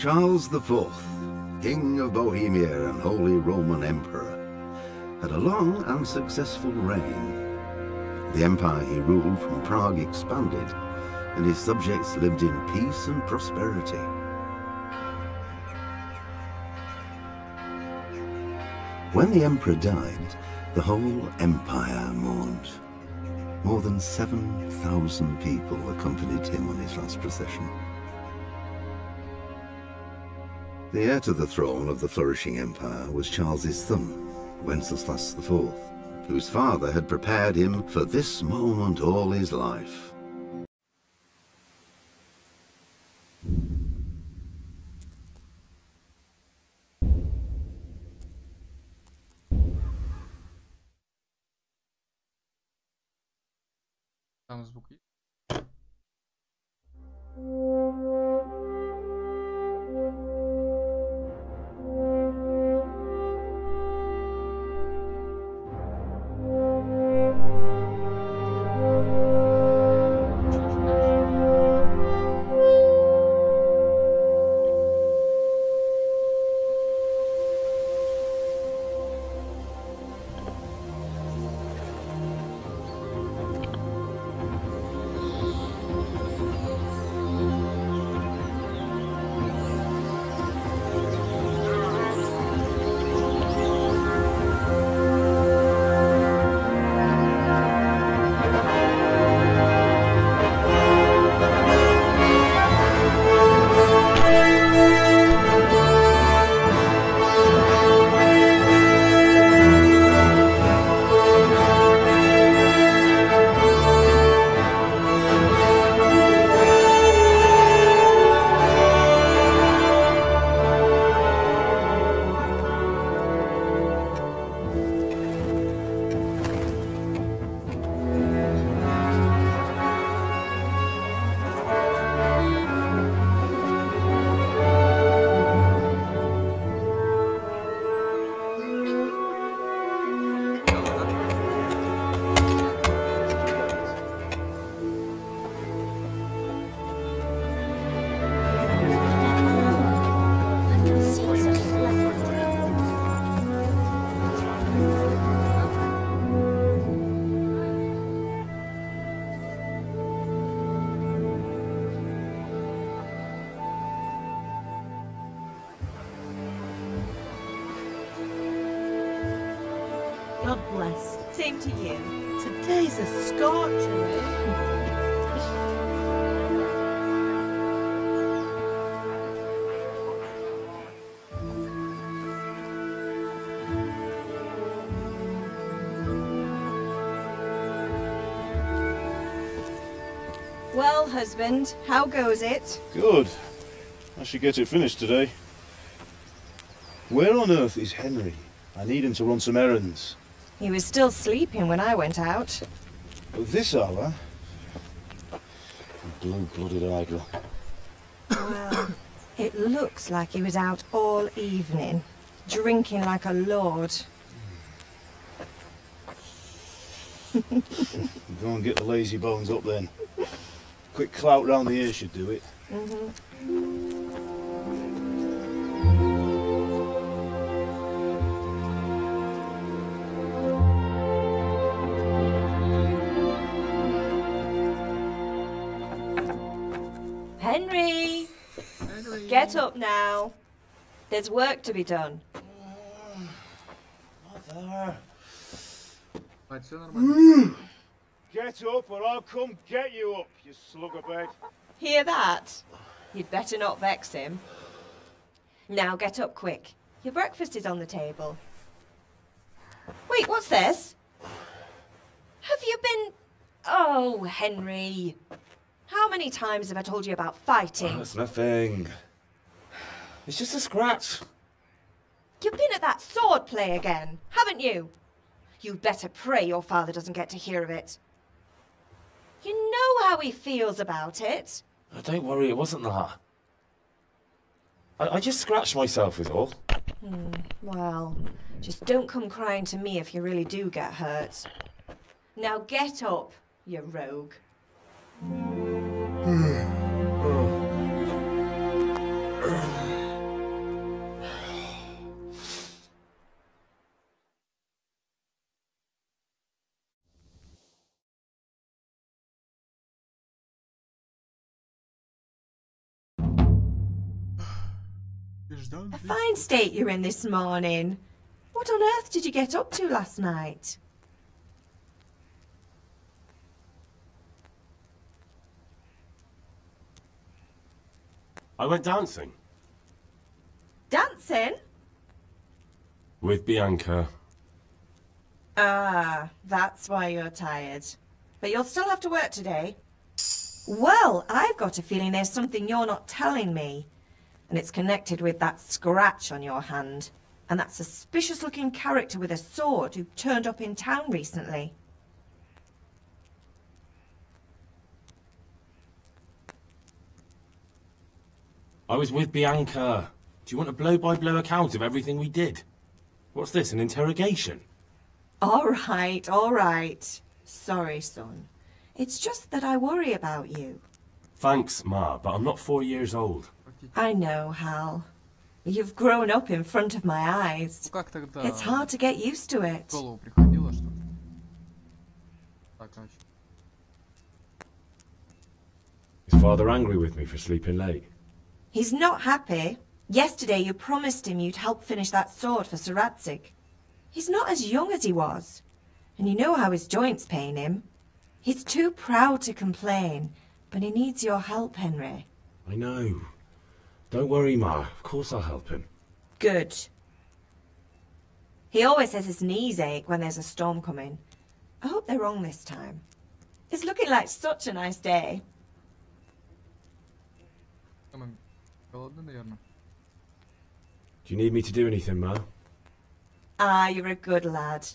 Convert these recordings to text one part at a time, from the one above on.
Charles IV, King of Bohemia and Holy Roman Emperor, had a long and successful reign. The empire he ruled from Prague expanded, and his subjects lived in peace and prosperity. When the emperor died, the whole empire mourned. More than 7,000 people accompanied him on his last procession. The heir to the throne of the flourishing empire was Charles's son, Wenceslas IV, whose father had prepared him for this moment all his life. Tam звук есть? God bless. Same to you. Today's a scorcher, eh? Well, husband, how goes it? Good. I should get it finished today. Where on earth is Henry? I need him to run some errands. He was still sleeping when I went out. At this hour? Blue-blooded idol. Well, it looks like he was out all evening, drinking like a lord. Go and get the lazy bones up then. Quick clout round the ear should do it. Henry! Get up now. There's work to be done. Mother. Мать, все нормально? Get up or I'll come get you up, you slug of bed. Hear that? You'd better not vex him. Now get up quick. Your breakfast is on the table. Wait, what's this? Have you been... Oh, Henry. How many times have I told you about fighting? That's nothing. It's just a scratch. You've been at that sword play again, haven't you? You'd better pray your father doesn't get to hear of it. You know how he feels about it. Oh, don't worry, it wasn't that. I just scratched myself is all. Well, just don't come crying to me if you really do get hurt. Now get up, you rogue. Ждал A ты. fine state you're in this morning. What on earth did you get up to last night? I went dancing. Dancing? With Bianca. Ah, that's why you're tired. But you'll still have to work today. Well, I've got a feeling there's something you're not telling me. And it's connected with that scratch on your hand. And that suspicious-looking character with a sword who turned up in town recently. I was with Bianca. Do you want a blow-by-blow account of everything we did? What's this, an interrogation? All right. Sorry, son. It's just that I worry about you. Thanks, Ma, but I'm not 4 years old. I know, Hal. You've grown up in front of my Ну eyes. как тогда It's hard to get used to в it. голову приходило, что... Так, короче. Is Father angry with me for sleeping late? He's not happy. Yesterday you promised him you'd help finish that sword for Sir Radzig. He's not as young as he was. And you know how his joints pain him. He's too proud to complain, but he needs your help, Henry. I know. Don't worry, Ma. Of course I'll help him. Good. He always says his knees ache when there's a storm coming. I hope they're wrong this time. It's looking like such a nice day. Мы голодны, наверное. Do you need me to do anything, Ma? Ah, you're a good lad.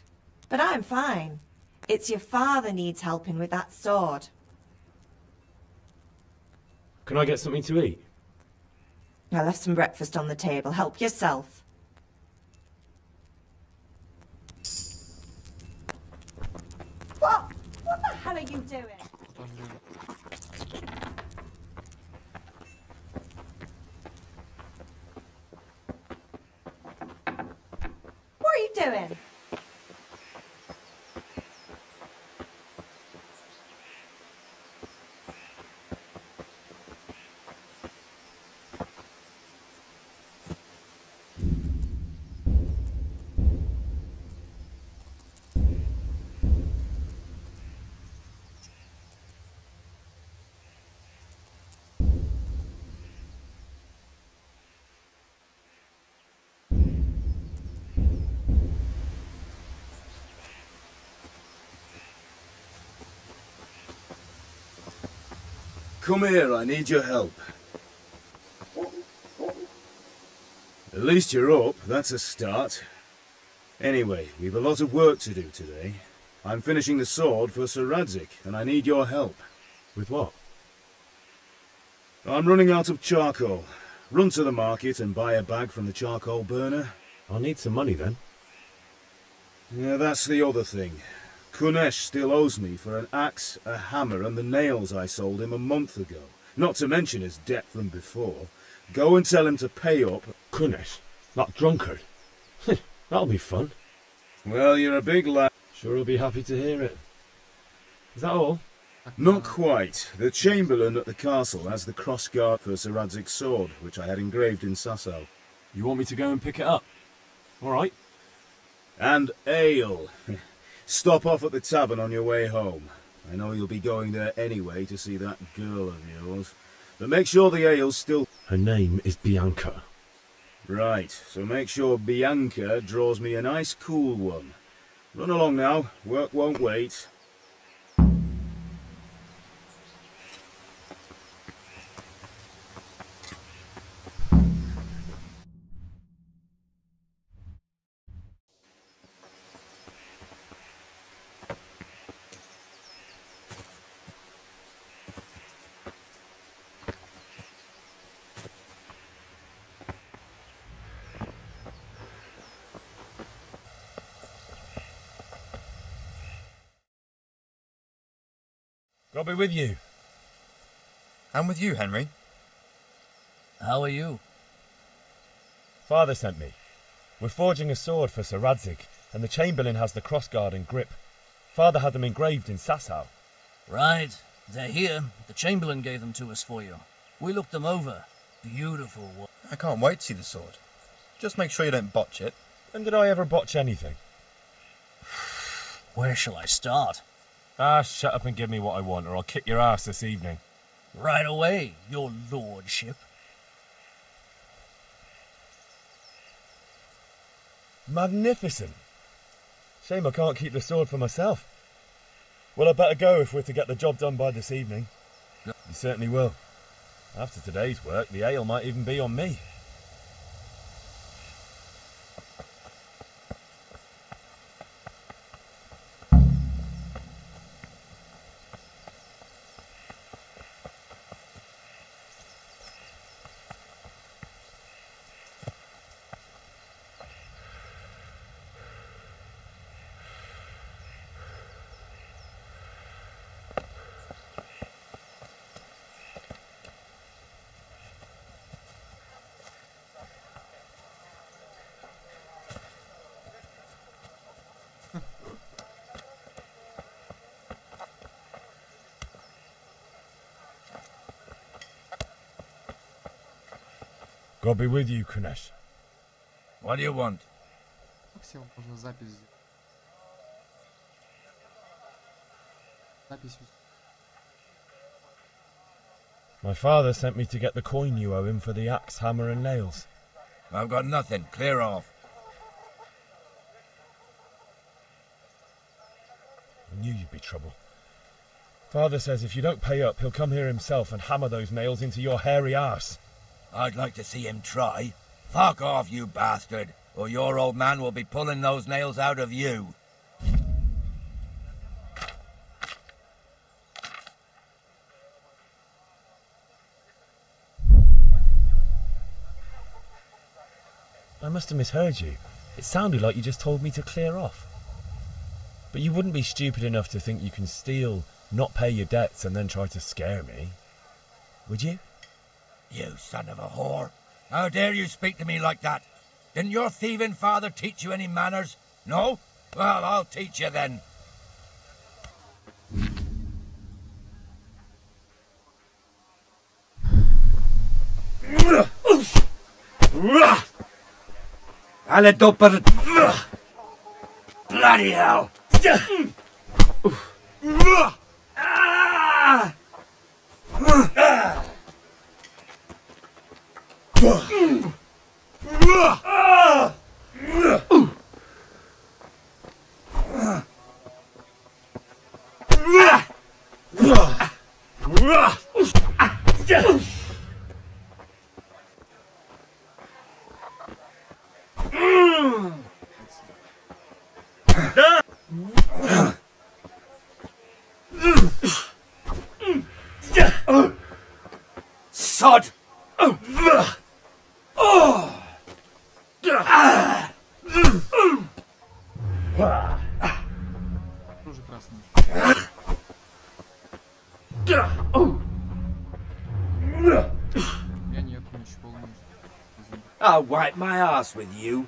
But I'm fine. It's your father needs helping with that sword. Can I get something to eat? I left some breakfast on the table. Help yourself. What? What the hell are you doing? What are you doing? Come here, I need your help. At least you're up, that's a start. Anyway, we've a lot of work to do today. I'm finishing the sword for Sir Radzig, and I need your help. With what? I'm running out of charcoal. Run to the market and buy a bag from the charcoal burner. I'll need some money then. Yeah, that's the other thing. Kunesh still owes me for an axe, a hammer, and the nails I sold him a month ago. Not to mention his debt from before. Go and tell him to pay up. Goodness, that drunkard. That'll be fun. Well, you're a big lad. Sure he'll be happy to hear it. Is that all? Not quite. The Chamberlain at the castle has the crossguard for Sir Radzig's sword, which I had engraved in Sasau. You want me to go and pick it up? All right. And ale. Stop off at the tavern on your way home. I know you'll be going there anyway to see that girl of yours. But make sure the ale's still... Her name is Bianca. Right, so make sure Bianca draws me a nice cool one. Run along now, work won't wait. I'll be with you. I'm with you, Henry. How are you? Father sent me. We're forging a sword for Sir Radzig, and the Chamberlain has the crossguard and grip. Father had them engraved in Sasau. Right. They're here. The Chamberlain gave them to us for you. We looked them over. Beautiful work. I can't wait to see the sword. Just make sure you don't botch it. When did I ever botch anything? Where shall I start? Ah, shut up and give me what I want, or I'll kick your ass this evening. Right away, your lordship. Magnificent. Shame I can't keep the sword for myself. Well, I better go if we're to get the job done by this evening. You certainly will. After today's work, the ale might even be on me. God be with you, Kunesh. What do you want? Максим, можно запись сделать. Запись. My father sent me to get the coin you owe him for the axe, hammer and nails. I've got nothing. Clear off. I knew you'd be trouble. Father says if you don't pay up, he'll come here himself and hammer those nails into your hairy arse. I'd like to see him try. Fuck off, you bastard, or your old man will be pulling those nails out of you. I must have misheard you. It sounded like you just told me to clear off. But you wouldn't be stupid enough to think you can steal, not pay your debts, and then try to scare me, would you? You son of a whore. How dare you speak to me like that? Didn't your thieving father teach you any manners? No? Well, I'll teach you then. Bloody hell! Sod! Тоже красный. Я нет, ничего лучше. I'll wipe my ass with you.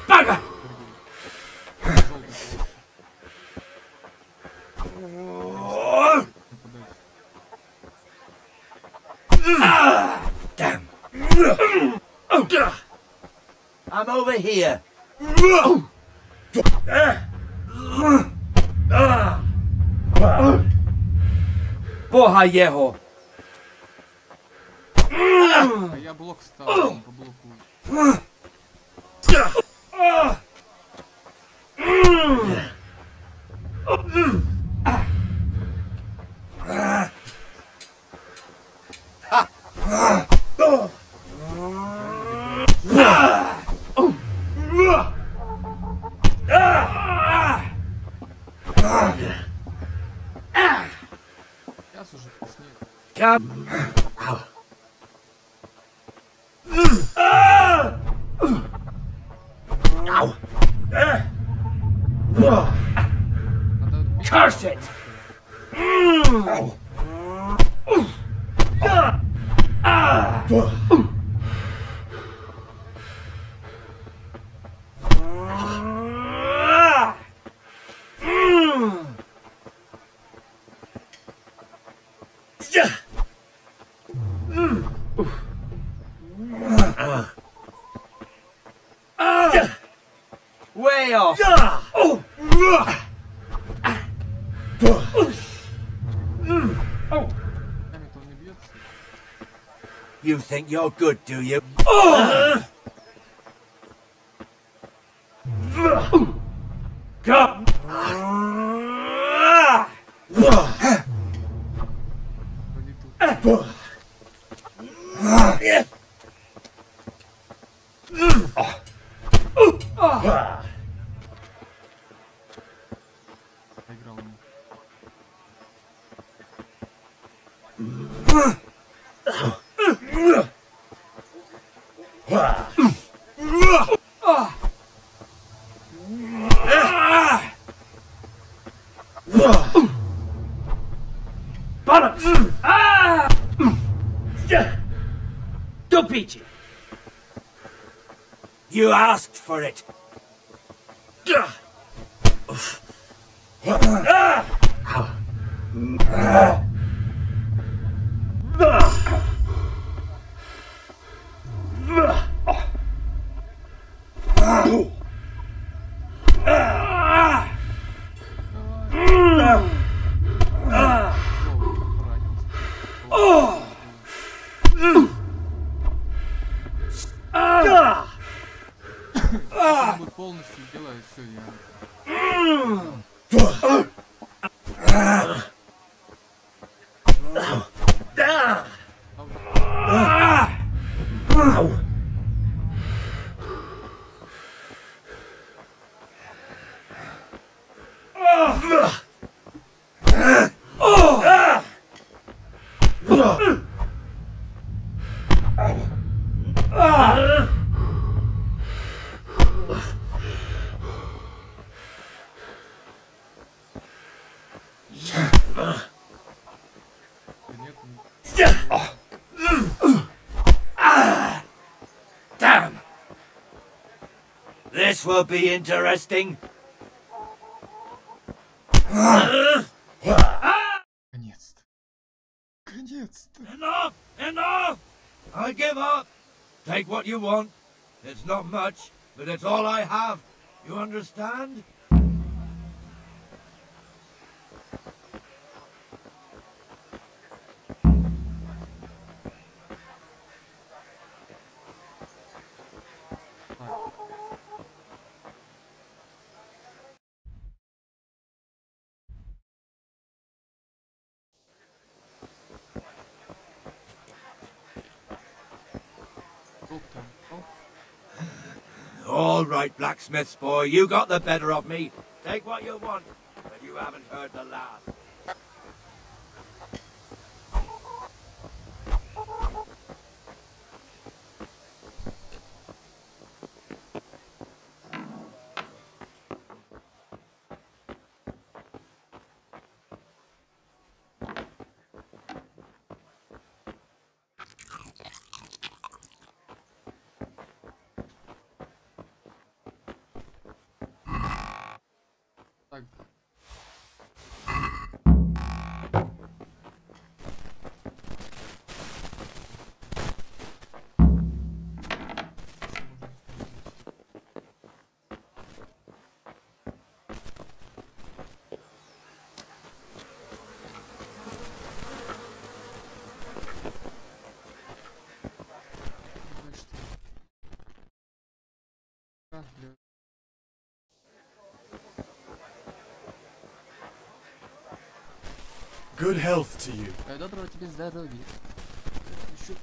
Bugger! Damn. I'm over here. Boha Yeho. А я блок ставлю, он поблокую. Сейчас уже поснег. Curse it! Way off! You think you're good, do you? Come! Проиграл ему. Bollocks! Don't beat you! You asked for it! Если бы полностью делает все, я... Damn! This will be interesting. Конец-то. Конец-то. Enough! Enough! I give up. Take what you want. It's not much, but it's all I have. You understand? All right, blacksmith's boy, you got the better of me. Take what you want, but you haven't heard the last. Так. Good health to you. Доброго тебе здоровья. Еще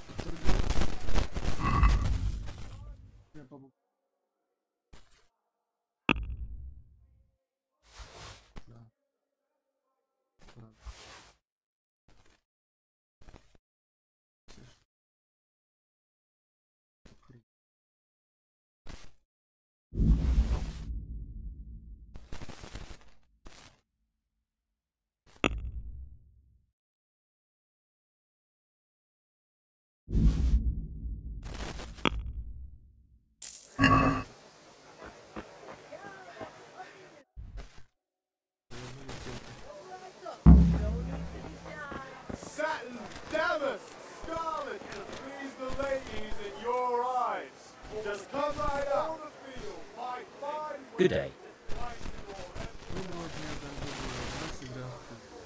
Satin, damask, scarlet to please the ladies in your eyes. Just come right up. My fine Good day.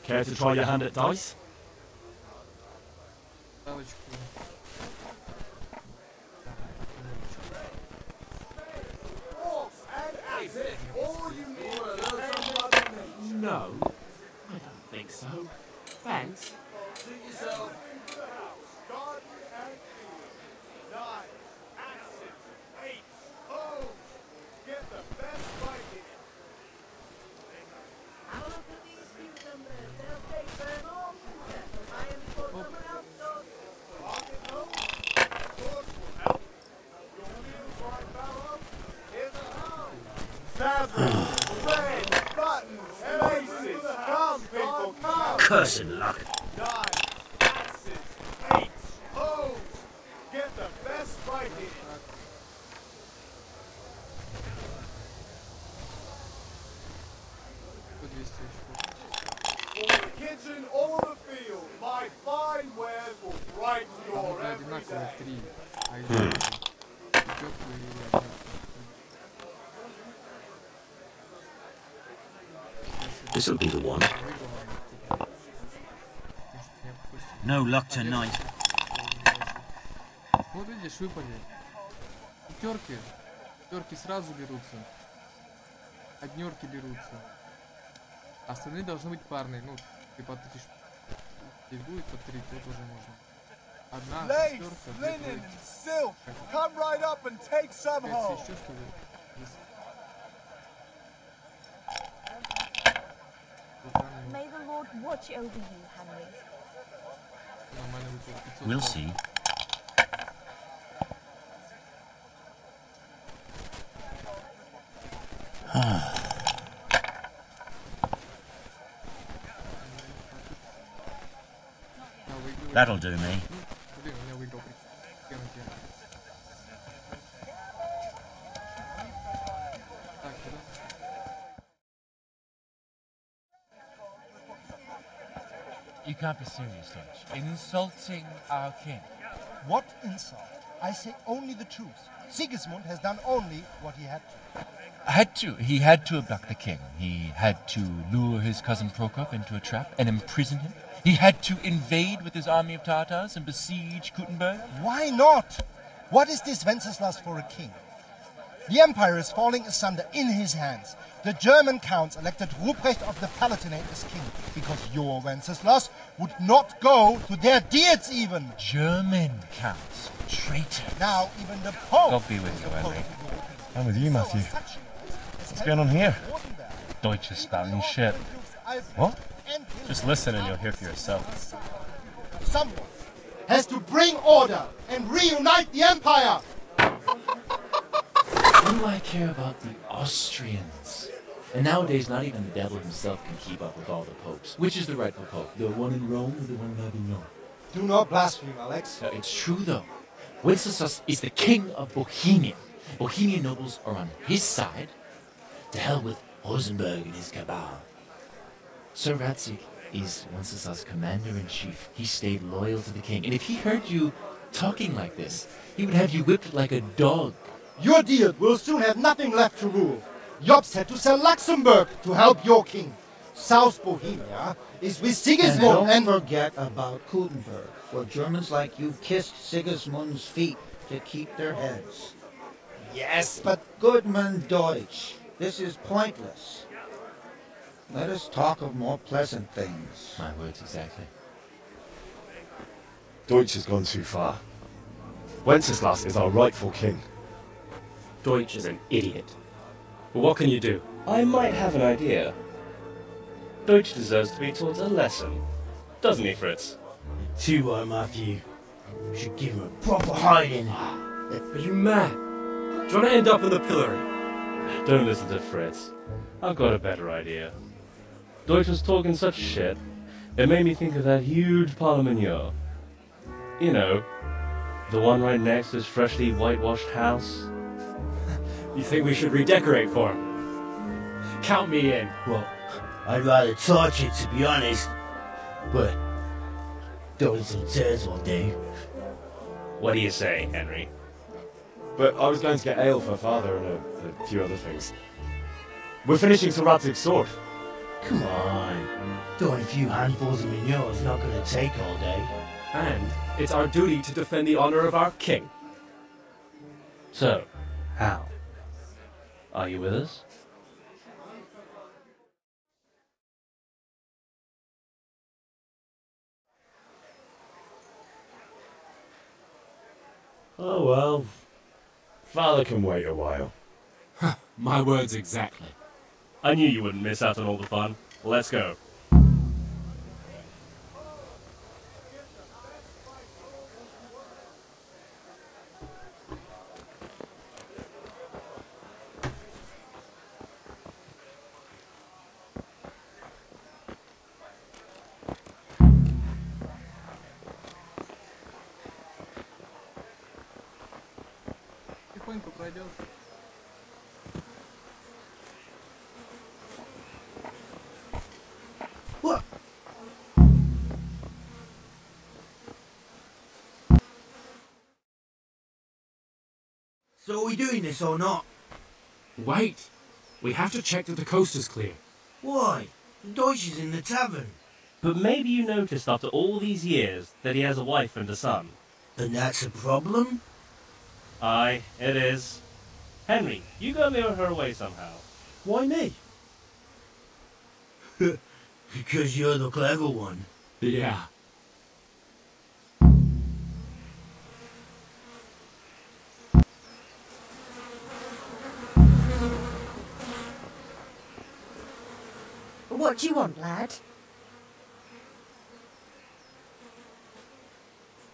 Care to try your hand at dice? No, I don't think so. Thanks. Cursed luck. Get the best fight in. All the kitchen, all the field, my fine wares will brighten your every day. This'll be the one. No luck tonight. Вот видишь, выпали. Пятерки. Пятерки сразу берутся. Однерки берутся. Остальные должны быть парные. Ну, ты по 3. И будет по 3, то тоже можно. Одна шестерка, две тройки. Silk, come right up and take some home. Еще что ли? May the Lord watch over you, Henry. We'll see. That'll do me. You can't be serious, Dutch. Insulting our king. What insult? I say only the truth. Sigismund has done only what he had to. He had to abduct the king. He had to lure his cousin Prokop into a trap and imprison him. He had to invade with his army of Tartars and besiege Kuttenberg. Why not? What is this Wenceslas for a king? The empire is falling asunder in his hands. The German counts elected Ruprecht of the Palatinate as king because your Wenceslas would not go to their deeds even. German counts? Traitor. Now even the Pope... God be with you, Henry. I'm with you, Matthew. What's going on here? Deutsch is spouting shit. What? Just listen and you'll hear for yourself. Someone has to bring order and reunite the empire. What do I care about the Austrians? And nowadays, not even the devil himself can keep up with all the popes. Which is the rightful pope? The one in Rome or the one in Avignon? Do not blaspheme, Alex. It's true, though. Wenceslas is the king of Bohemia. Bohemian nobles are on his side. To hell with Rosenberg and his cabal. Sir Ratzig is Wenceslas' commander-in-chief. He stayed loyal to the king. And if he heard you talking like this, he would have you whipped like a dog. Your deal will soon have nothing left to rule. Jobst had to sell Luxembourg to help your king. South Bohemia is with Sigismund and don't forget about Kuttenberg, where Germans like you kissed Sigismund's feet to keep their heads. Yes, but... Goodman Deutsch, this is pointless. Let us talk of more pleasant things. My words exactly. Deutsch has gone too far. Wenceslas is our rightful king. Deutsch is an idiot. But what can you do? I might have an idea. Deutsch deserves to be taught a lesson. Doesn't he, Fritz? Too right, Matthew. We should give him a proper hiding. Are you mad? Do you want to end up in the pillory? Don't listen to Fritz. I've got a better idea. Deutsch was talking such shit, it made me think of that huge parliament. You know, The one right next to his freshly whitewashed house? You think we should redecorate for him? Count me in. Well, I'd rather torch it, to be honest. But those little turds will do. What do you say, Henry? But I was going to get ale for Father and a few other things. We're finishing Sir Radzig's sword. Come on. Throwing a few handfuls of manure is not going to take all day. And it's our duty to defend the honor of our king. So, Hal, are you with us? Oh well. Father can wait a while. My words exactly. I knew you wouldn't miss out on all the fun. Let's go. Тихонько пройдешь. What? So are we doing this or not? Wait! We have to check that the coast is clear. Why? The Deutsch is in the tavern. But maybe you noticed after all these years that he has a wife and a son. And that's a problem? Aye, it is. Henry, you go lure her away somehow. Why me? Because you're the clever one. Yeah. What do you want, lad?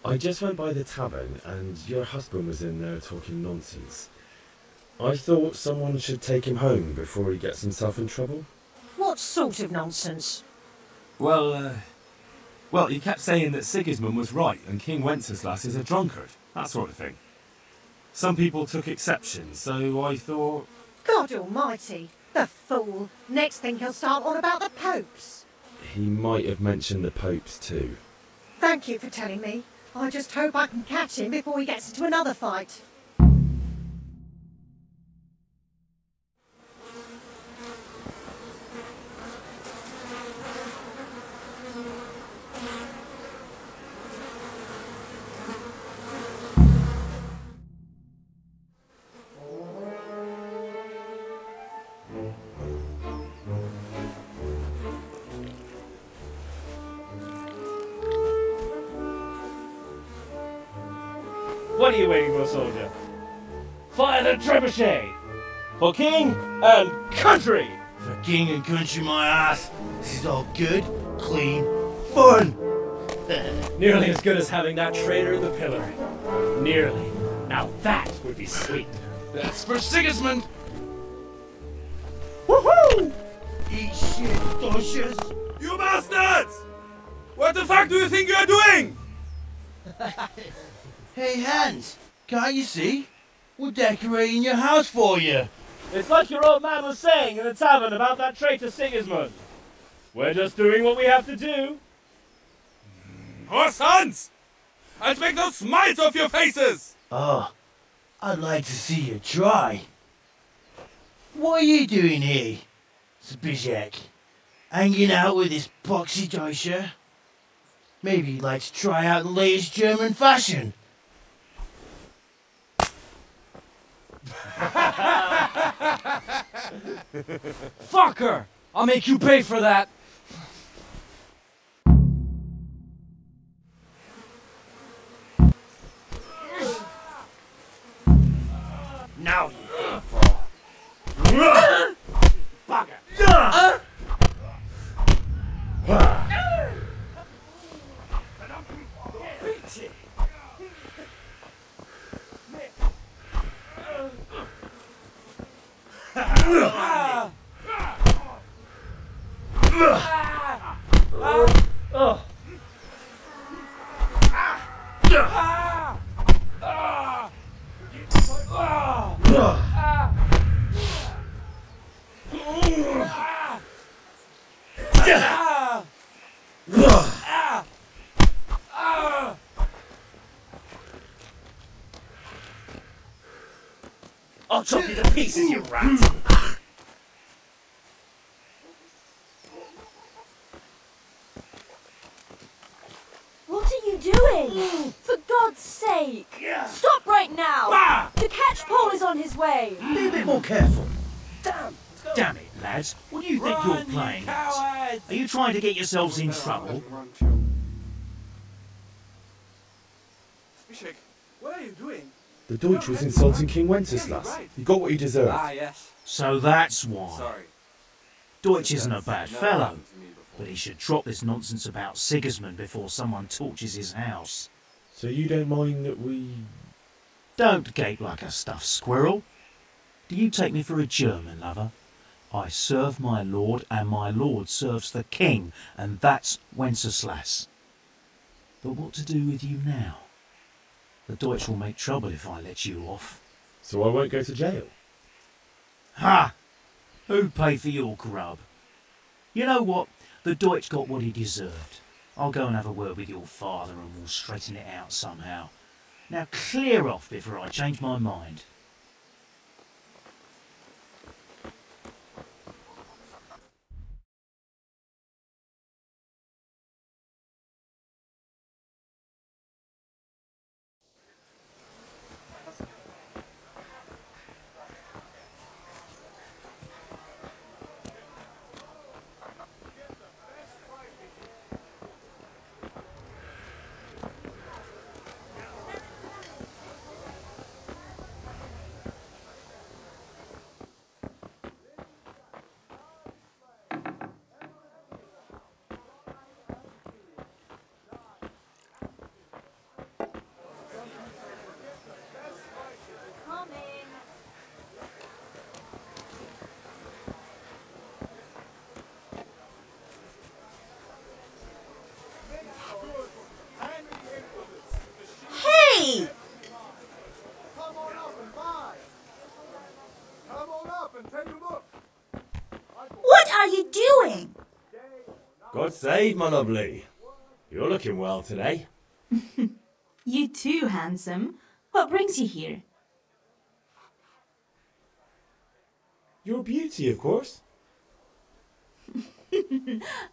I just went by the tavern and your husband was in there talking nonsense. I thought someone should take him home before he gets himself in trouble. What sort of nonsense? Well, he kept saying that Sigismund was right and King Wenceslas is a drunkard, that sort of thing. Some people took exception, so I thought... God almighty, the fool. Next thing he'll start on about the popes. He might have mentioned the popes too. Thank you for telling me. I just hope I can catch him before he gets into another fight. What are you waiting for, soldier? Fire the trebuchet! For king and country! For king and country, my ass. This is all good, clean, fun. Nearly as good as having that traitor in the pillory. Nearly. Now that would be sweet. That's for Sigismund! Woohoo! Eat shit, Doshes! You bastards! What the fuck do you think you're doing? Hey, Hans, can't you see? We're decorating your house for you. It's like your old man was saying in the tavern about that traitor Sigismund. We're just doing what we have to do. Horse sons! I'll make those smiles off your faces! Oh, I'd like to see you try. What are you doing here, Zbyszek? Hanging out with this poxy Deutscher? Maybe you'd like to try out the latest German fashion. Fucker! I'll make you pay for that! Now you Bugger! I'll chop you to pieces, you rat! What are you doing? For God's sake! Stop right now! The catch pole is on his way! Be a bit more careful. Damn it, lads. What do you think you're playing at? Are you trying to get yourselves in trouble? Zbyszek, what are you doing? The Deutsch was insulting King Wenceslas. He got what he deserved. Ah, yes. So that's why. Sorry. Deutsch isn't a bad fellow, but he should drop this nonsense about Sigismund before someone torches his house. So you don't mind that we... Don't gape like a stuffed squirrel. Do you take me for a German, lover? I serve my lord, and my lord serves the king, and that's Wenceslas. But what to do with you now? The Deutsch will make trouble if I let you off. So I won't go to jail? Ha! Who'd pay for your grub? You know what? The Deutsch got what he deserved. I'll go and have a word with your father and we'll straighten it out somehow. Now clear off before I change my mind. Hey! Come on up and buy. Come on up and take a look. What are you doing? God save my lovely. You're looking well today. You too, handsome. What brings you here? Your beauty, of course.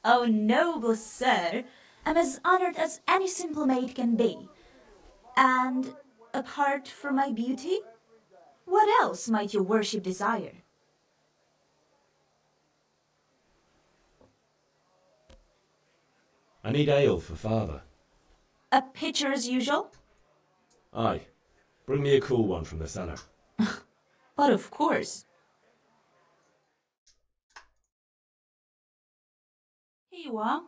Oh, noble sir. I'm as honored as any simple maid can be. And apart from my beauty, what else might your worship desire? I need ale for father. A pitcher as usual? Aye. Bring me a cool one from the cellar. But of course. Here you are.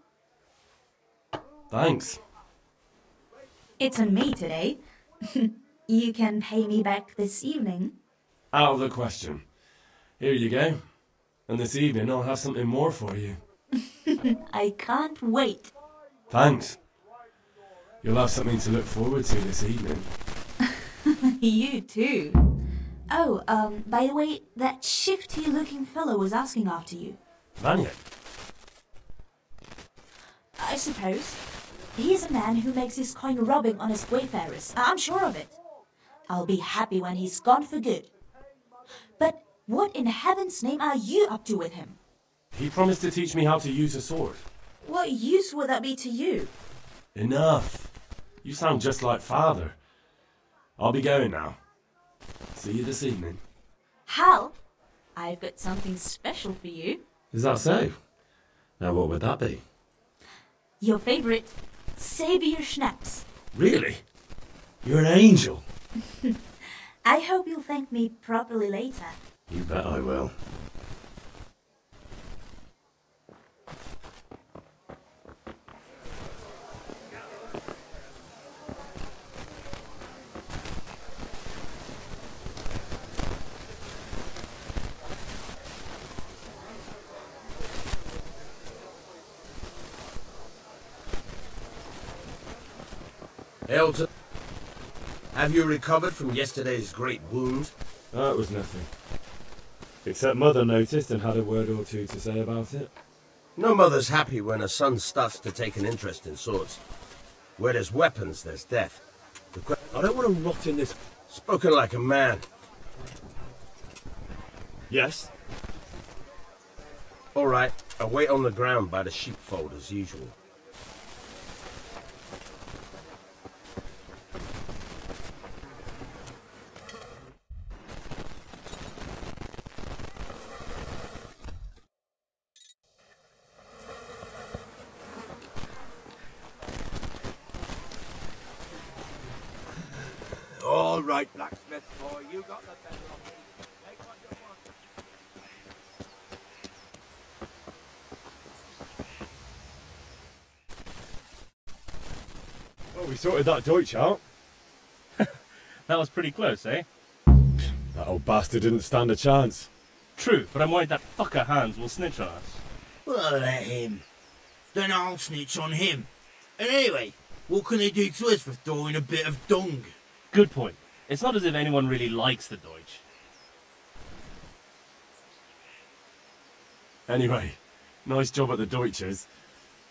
Thanks. It's on me today. You can pay me back this evening. Out of the question. Here you go. And this evening I'll have something more for you. I can't wait. Thanks. You'll have something to look forward to this evening. You too. Oh, by the way, that shifty-looking fellow was asking after you. Vanya? I suppose. He is a man who makes his coin robbing honest wayfarers. I'm sure of it. I'll be happy when he's gone for good. But what in heaven's name are you up to with him? He promised to teach me how to use a sword. What use would that be to you? Enough. You sound just like father. I'll be going now. See you this evening. Hal, I've got something special for you. Is that so? Now what would that be? Your favourite Savior Schnapps. Really? You're an angel. I hope you'll thank me properly later. You bet I will. Elton, have you recovered from yesterday's great wound? That was nothing. Except Mother noticed and had a word or two to say about it. No mother's happy when a son starts to take an interest in swords. Where there's weapons, there's death. I don't want to rot in this... Spoken like a man. Yes? All right, I'll wait on the ground by the sheepfold as usual. All right, blacksmith boy, you got the better of me. Take what you want. Well, we sorted that Deutsch out. That was pretty close, eh? That old bastard didn't stand a chance. True, but I'm worried that fucker Hans will snitch on us. Well, let him. Then I'll snitch on him. And anyway, what can they do to us for throwing a bit of dung? Good point. It's not as if anyone really likes the Deutsch. Anyway, nice job at the Deutsches.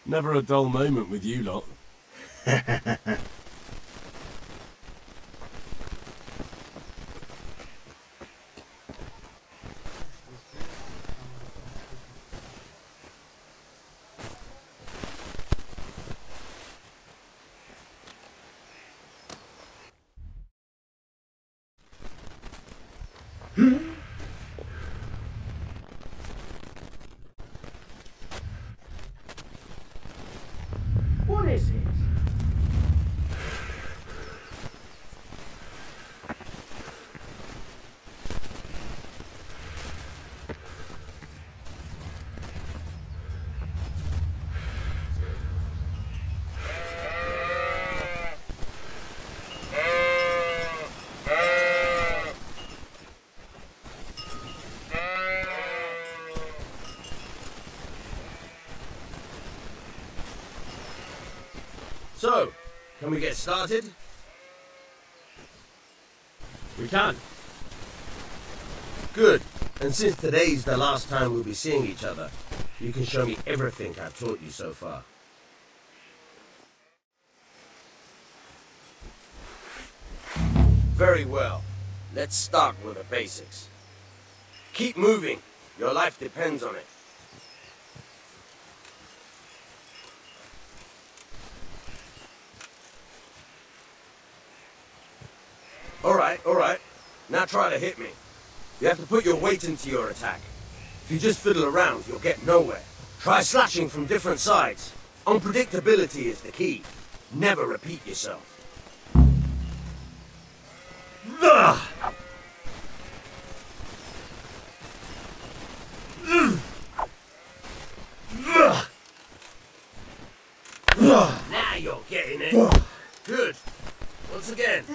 Never a dull moment with you lot. What is it? So, can we get started? We can. Good. And since today's the last time we'll be seeing each other, you can show me everything I've taught you so far. Very well. Let's start with the basics. Keep moving. Your life depends on it. All right. Now try to hit me. You have to put your weight into your attack. If you just fiddle around, you'll get nowhere. Try slashing from different sides. Unpredictability is the key. Never repeat yourself. Now you're getting it. Good. Once again.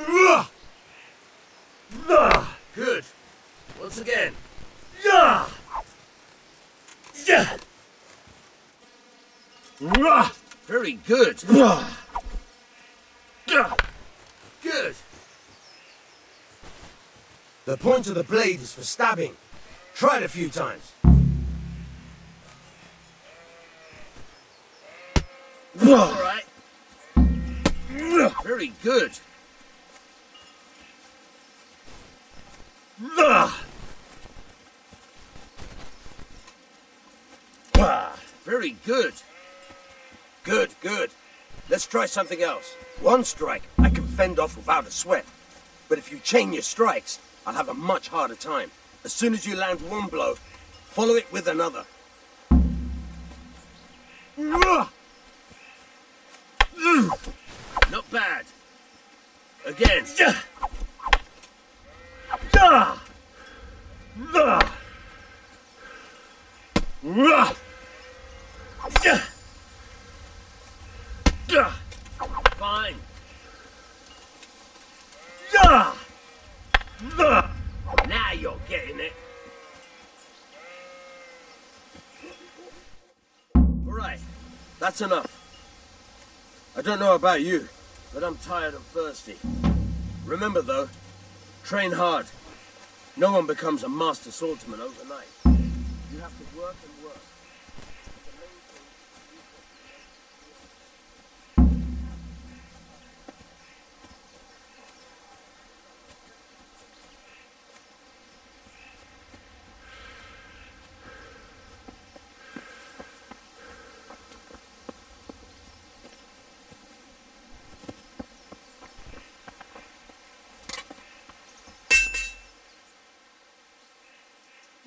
Good. Once again. Very good. Good. The point of the blade is for stabbing. Try it a few times. All right. Very good. Very good. Good. Let's try something else. One strike I can fend off without a sweat. But if you chain your strikes, I'll have a much harder time. As soon as you land one blow, follow it with another. Not bad. Again. Fine. Now you're getting it. Alright, that's enough. I don't know about you, but I'm tired and thirsty. Remember though, train hard. No one becomes a master swordsman overnight. You have to work and work.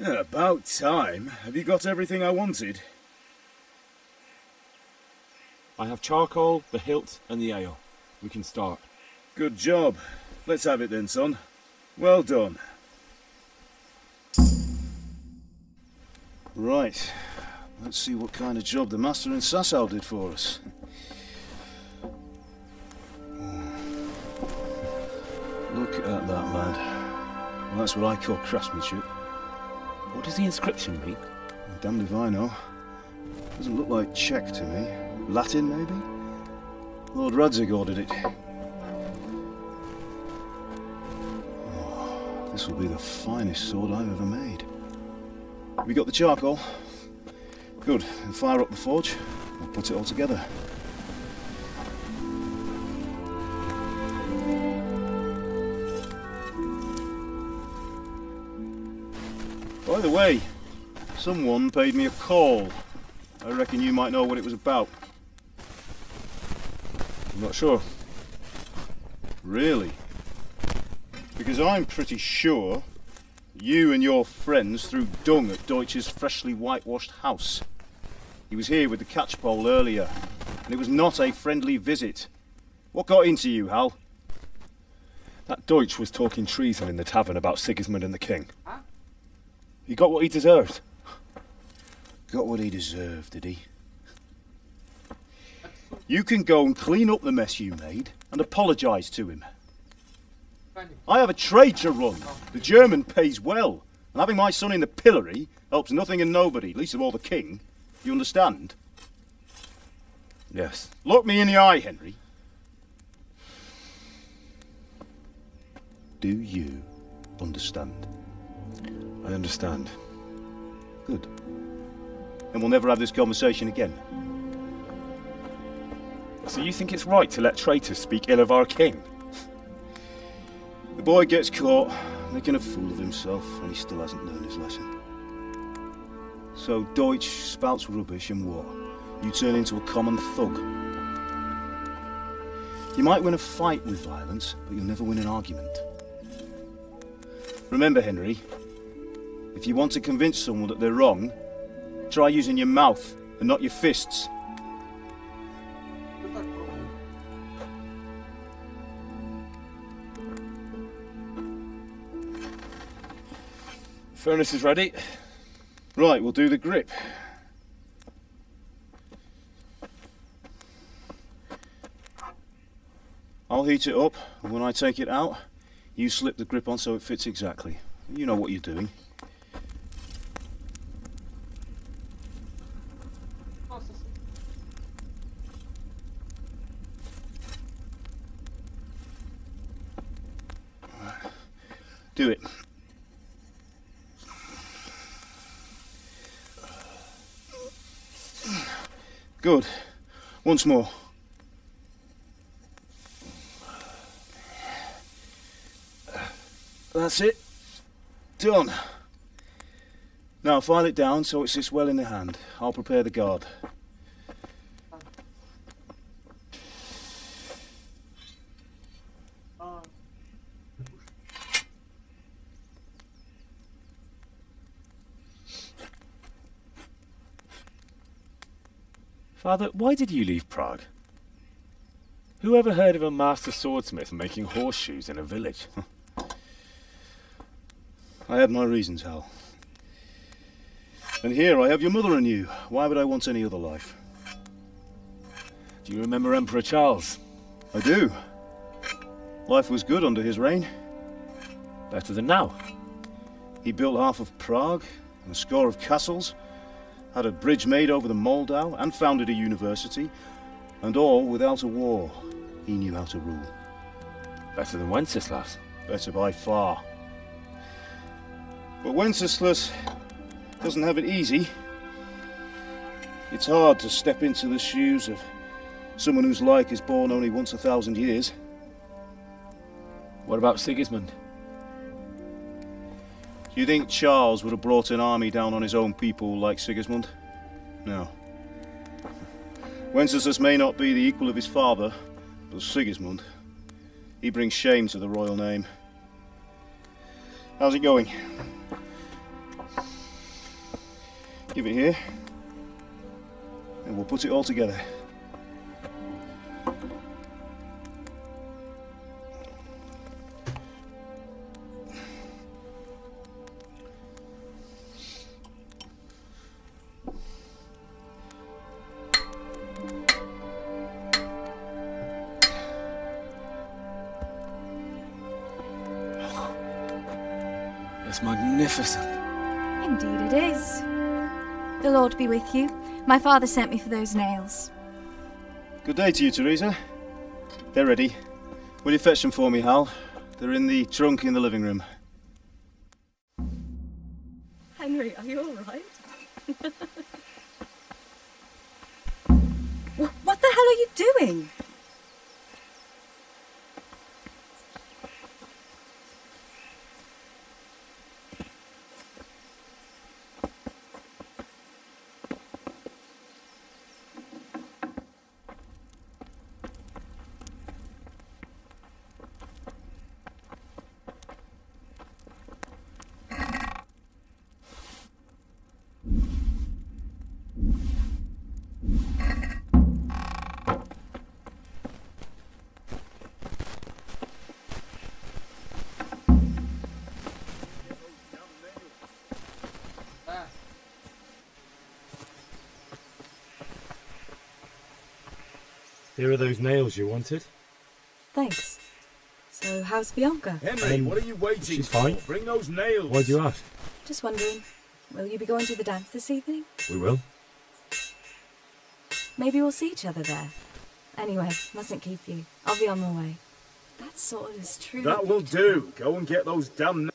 Yeah, about time. Have you got everything I wanted? I have charcoal, the hilt, and the ale. We can start. Good job. Let's have it then, son. Well done. Right. Let's see what kind of job the master in Sasau did for us. Look at that, lad. Well, that's what I call craftsmanship. What does the inscription read? Well, damned if I know. Doesn't look like Czech to me. Latin, maybe? Lord Radzig ordered it. Oh, this will be the finest sword I've ever made. Have you got the charcoal? Good. Then fire up the forge. We'll put it all together. By the way, someone paid me a call. I reckon you might know what it was about. I'm not sure. Really? Because I'm pretty sure you and your friends threw dung at Deutsch's freshly whitewashed house. He was here with the catchpole earlier, and it was not a friendly visit. What got into you, Hal? That Deutsch was talking treason in the tavern about Sigismund and the king. He got what he deserved. Got what he deserved, did he? You can go and clean up the mess you made and apologise to him. I have a trade to run. The German pays well, and having my son in the pillory helps nothing and nobody, least of all the king. You understand? Yes. Look me in the eye, Henry. Do you understand? I understand. Good. Then we'll never have this conversation again. So you think it's right to let traitors speak ill of our king? The boy gets caught, making a fool of himself, and he still hasn't learned his lesson. So Deutsch spouts rubbish, and what? You turn into a common thug. You might win a fight with violence, but you'll never win an argument. Remember, Henry, if you want to convince someone that they're wrong, try using your mouth and not your fists. Furnace is ready. Right, we'll do the grip. I'll heat it up, and when I take it out, you slip the grip on so it fits exactly. You know what you're doing. Do it. Good. Once more. That's it. Done. Now file it down so it sits well in the hand. I'll prepare the guard. Father, why did you leave Prague? Who ever heard of a master swordsmith making horseshoes in a village? I had my reasons, Hal. And here I have your mother and you. Why would I want any other life? Do you remember Emperor Charles? I do. Life was good under his reign. Better than now. He built half of Prague and a score of castles, had a bridge made over the Moldau, and founded a university, and all without a war. He knew how to rule. Better than Wenceslas. Better by far. But Wenceslas doesn't have it easy. It's hard to step into the shoes of someone whose like is born only once 1,000 years. What about Sigismund? Do you think Charles would have brought an army down on his own people like Sigismund? No. Wenceslas may not be the equal of his father, but Sigismund, he brings shame to the royal name. How's it going? Give it here, and we'll put it all together. It's magnificent. Indeed it is. The Lord be with you. My father sent me for those nails. Good day to you, Teresa. They're ready. Will you fetch them for me, Hal? They're in the trunk in the living room. Henry, are you all right? What the hell are you doing? Here are those nails you wanted. Thanks. So, how's Bianca? Henry, what are you waiting she's for? fine. Bring those nails. Why'd you ask? Just wondering, will you be going to the dance this evening? We will. Maybe we'll see each other there. Anyway, mustn't keep you. I'll be on my way. That sword is true. That will do. Go and get those damn...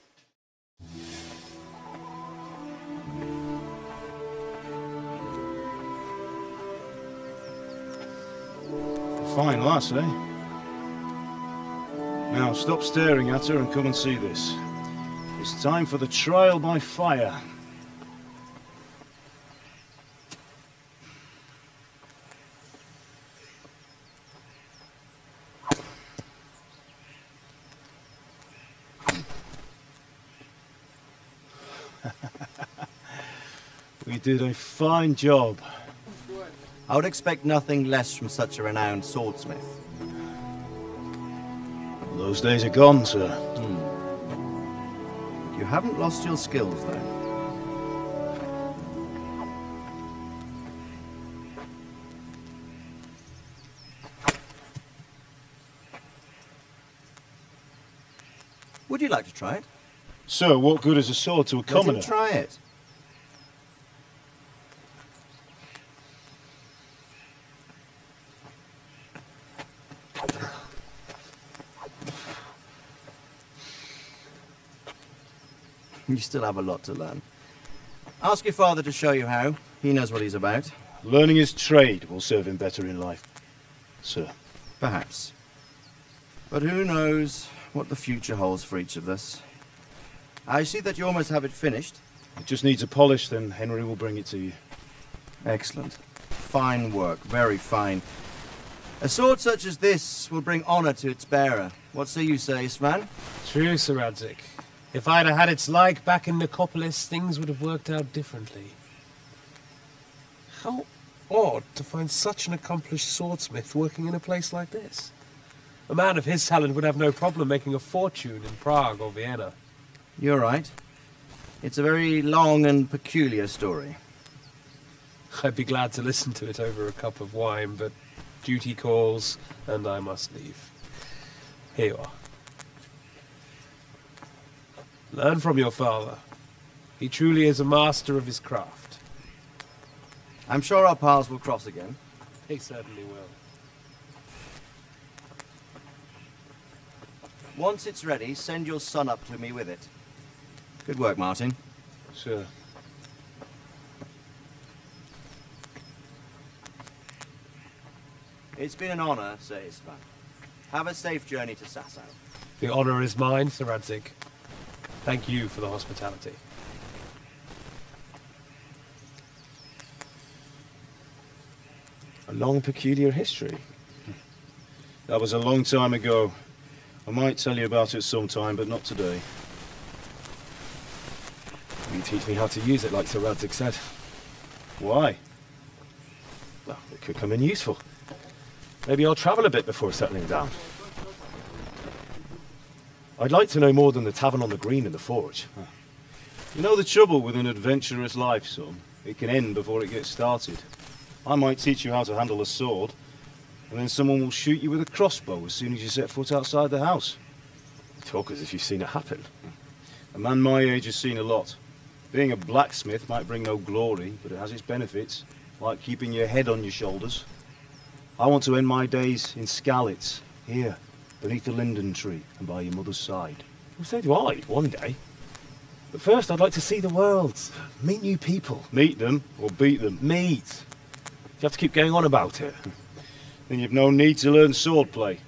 Fine lass, eh? Now, stop staring at her and come and see this. It's time for the trial by fire. We did a fine job. I would expect nothing less from such a renowned swordsmith. Those days are gone, sir. You haven't lost your skills, though. Would you like to try it? Sir, what good is a sword to a commoner? Let him try it. You still have a lot to learn. Ask your father to show you how. He knows what he's about. Learning his trade will serve him better in life, sir. Perhaps. But who knows what the future holds for each of us. I see that you almost have it finished. It just needs a polish, then Henry will bring it to you. Excellent. Fine work, very fine. A sword such as this will bring honour to its bearer. What say you, Svan? True, Sir Radzik. If I'd have had its like back in Nicopolis, things would have worked out differently. How odd to find such an accomplished swordsmith working in a place like this. A man of his talent would have no problem making a fortune in Prague or Vienna. You're right. It's a very long and peculiar story. I'd be glad to listen to it over a cup of wine, but duty calls, and I must leave. Here you are. Learn from your father. He truly is a master of his craft. I'm sure our paths will cross again. He certainly will. Once it's ready, send your son up to me with it. Good work, Martin. Sure. It's been an honour, Sir Ispan. Have a safe journey to Sasau. The honour is mine, Sir Radzik. Thank you for the hospitality. A long, peculiar history. That was a long time ago. I might tell you about it sometime, but not today. You teach me how to use it, like Sir Radzik said. Why? Well, it could come in useful. Maybe I'll travel a bit before settling down. I'd like to know more than the tavern on the green and the forge. You know the trouble with an adventurous life, son? It can end before it gets started. I might teach you how to handle a sword, and then someone will shoot you with a crossbow as soon as you set foot outside the house. You talk as if you've seen it happen. A man my age has seen a lot. Being a blacksmith might bring no glory, but it has its benefits, like keeping your head on your shoulders. I want to end my days in Skalitz, here, beneath the linden tree and by your mother's side. Well, so do I, one day. But first I'd like to see the world, meet new people. Meet them or beat them? Meet. You have to keep going on about it. Then you've no need to learn swordplay.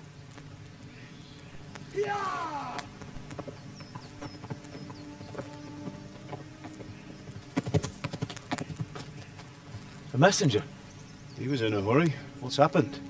A messenger. He was in a hurry. What's happened?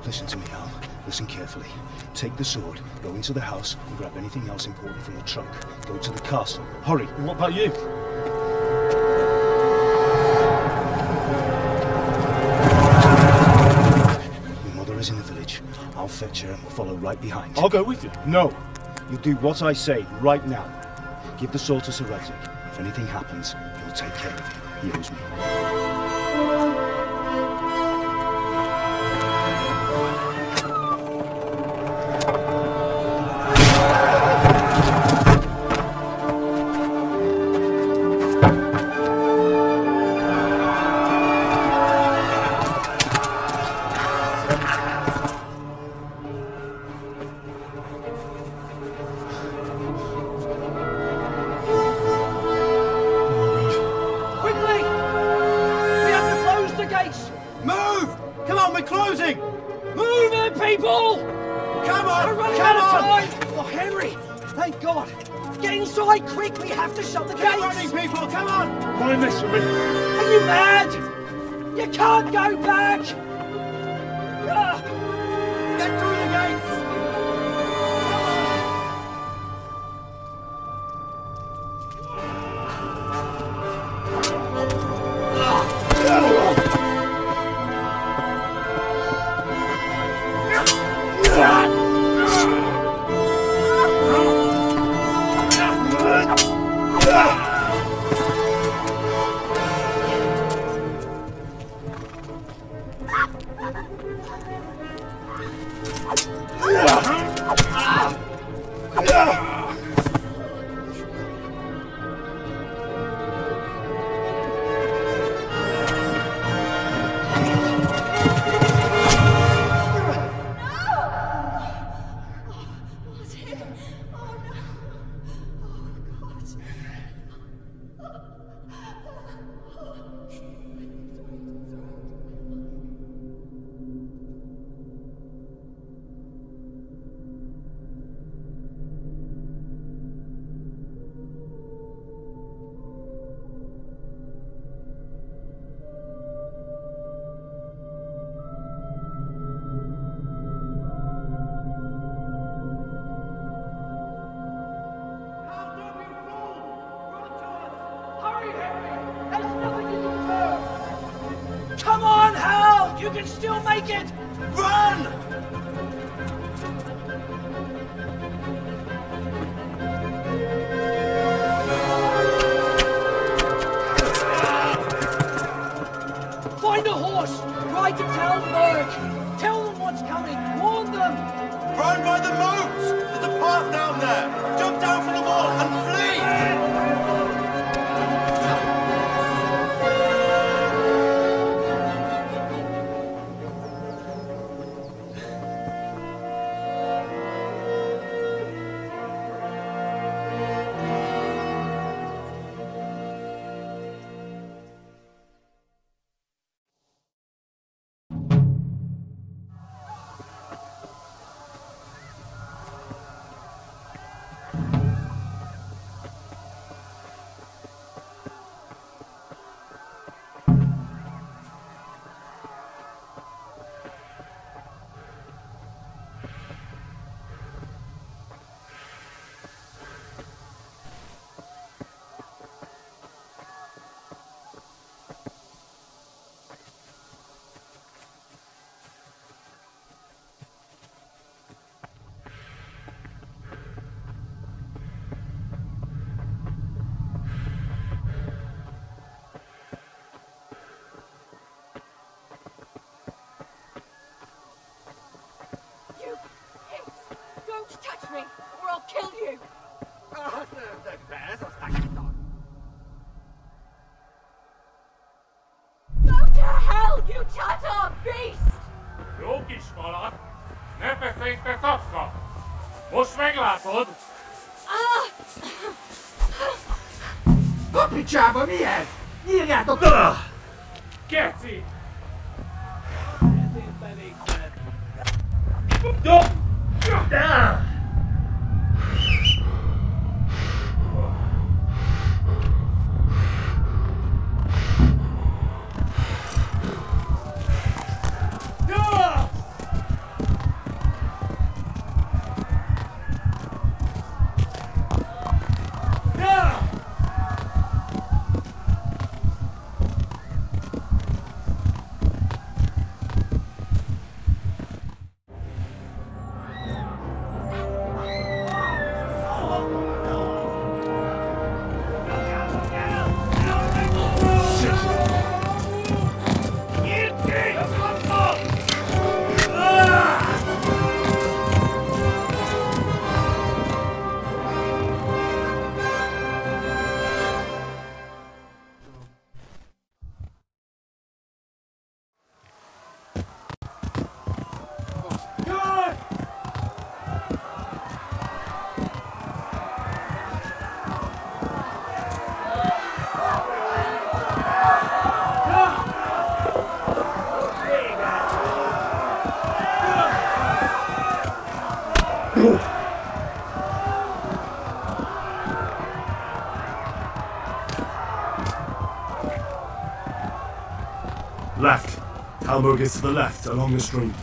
Listen to me, Al. Listen carefully. Take the sword, go into the house, and grab anything else important from the trunk. Go to the castle. Hurry. And what about you? Your mother is in the village. I'll fetch her and we'll follow right behind. I'll go with you. No. You do what I say right now. Give the sword to Sir Radzik. If anything happens, he'll take care of you. He owes me. Come on, Hal! You can still make it! Run! Find a horse! Ride to Talmberg! Tell them what's coming! Warn them! Run by the moat! There's a path down there! Jump down from the wall and flee! kill you! Go to hell, you Tatar beast! Logisch, Vater. Nefes te toszka. Most meglátod? A picsába mi ez? Nyírjátok! Keci! Left. Talmud is to the left, along the stream.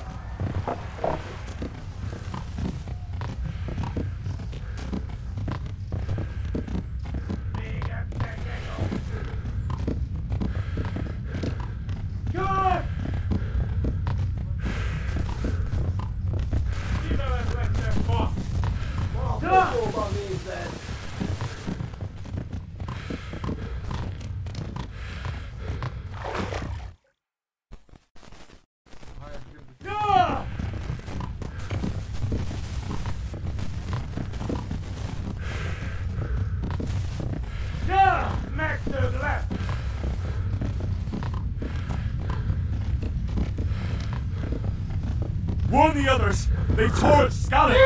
Warn the others! They tore its scallops!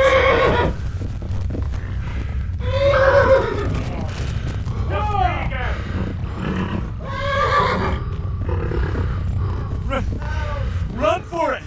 Run for it!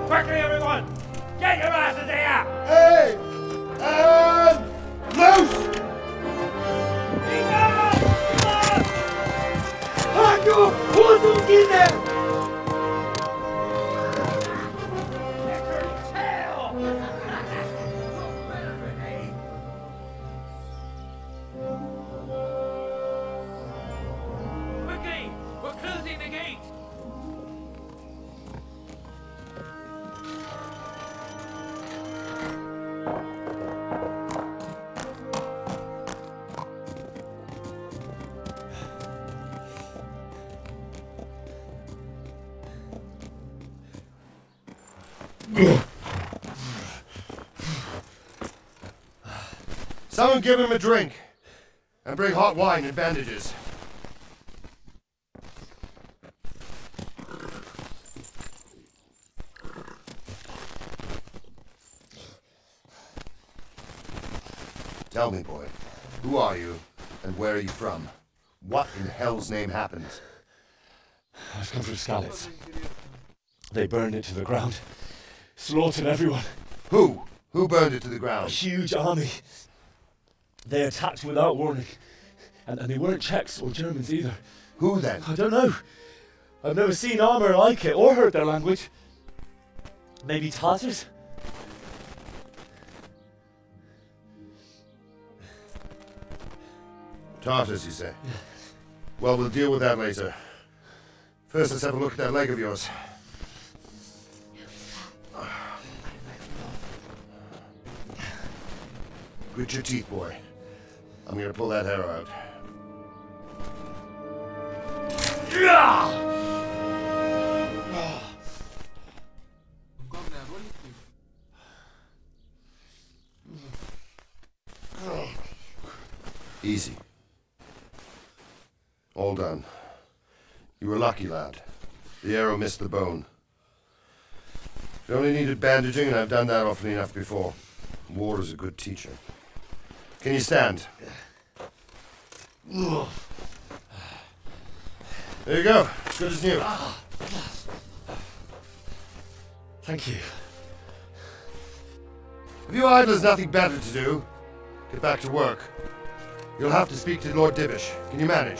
Quickly, everyone! Get your asses here! Hey! And loose! Haku! Who's in there? Quickly! We're closing the gate! Someone give him a drink. And bring hot wine and bandages. Tell me, boy, who are you, and where are you from? What in hell's name happened? I've come from Skalitz. They burned it to the ground. Slaughtered everyone. Who? Who burned it to the ground? A huge army. They attacked without warning. And they weren't Czechs or Germans either. Who then? I don't know. I've never seen armor like it or heard their language. Maybe Tatars? Tartars, you say? Well, we'll deal with that later. First, let's have a look at that leg of yours. Grit your teeth, boy. I'm gonna pull that hair out. Easy. All done. You were lucky, lad. The arrow missed the bone. You only needed bandaging, and I've done that often enough before. War is a good teacher. Can you stand? There you go. Good as new. Thank you. If you idlers nothing better to do, get back to work. You'll have to speak to Lord Divish. Can you manage?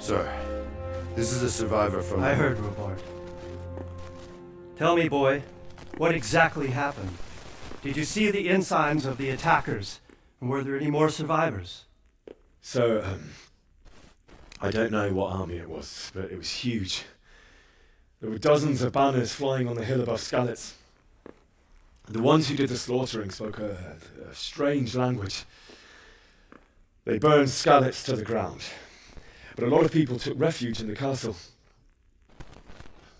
Sir, this is a survivor from... I heard, Robard. Tell me, boy, what exactly happened? Did you see the ensigns of the attackers? And were there any more survivors? So, I don't know what army it was, but it was huge. There were dozens of banners flying on the hill above Skalitz. The ones who did the slaughtering spoke a strange language. They burned Skalitz to the ground, but a lot of people took refuge in the castle.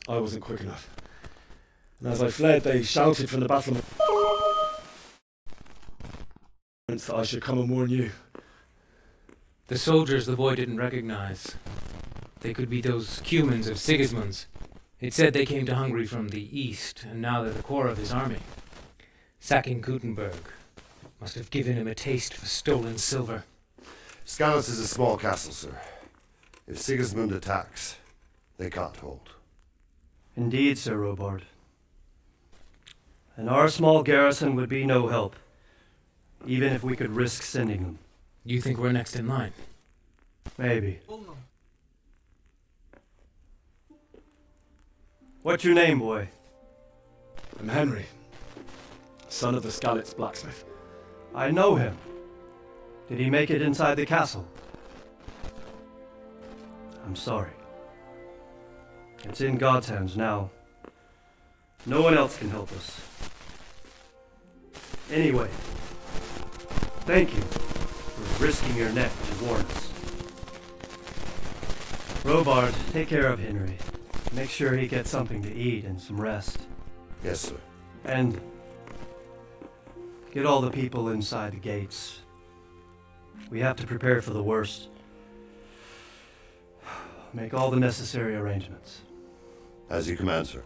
I wasn't quick enough. And as I fled, they shouted from the battlement that I should come and warn you. The soldiers the boy didn't recognize. They could be those Cumans of Sigismund's. It said they came to Hungary from the east, and now they're the core of his army. Sacking Gutenberg must have given him a taste for stolen silver. Skalitz is a small castle, sir. If Sigismund attacks, they can't hold. Indeed, Sir Robard. And our small garrison would be no help, even if we could risk sending them. You think we're next in line? Maybe. What's your name, boy? I'm Henry, son of the Skalitz blacksmith. I know him. Did he make it inside the castle? I'm sorry. It's in God's hands now. No one else can help us. Anyway, thank you for risking your neck to warn us. Robard, take care of Henry. Make sure he gets something to eat and some rest. Yes, sir. And get all the people inside the gates. We have to prepare for the worst. Make all the necessary arrangements. As you command, sir.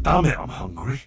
Damn it, I'm hungry.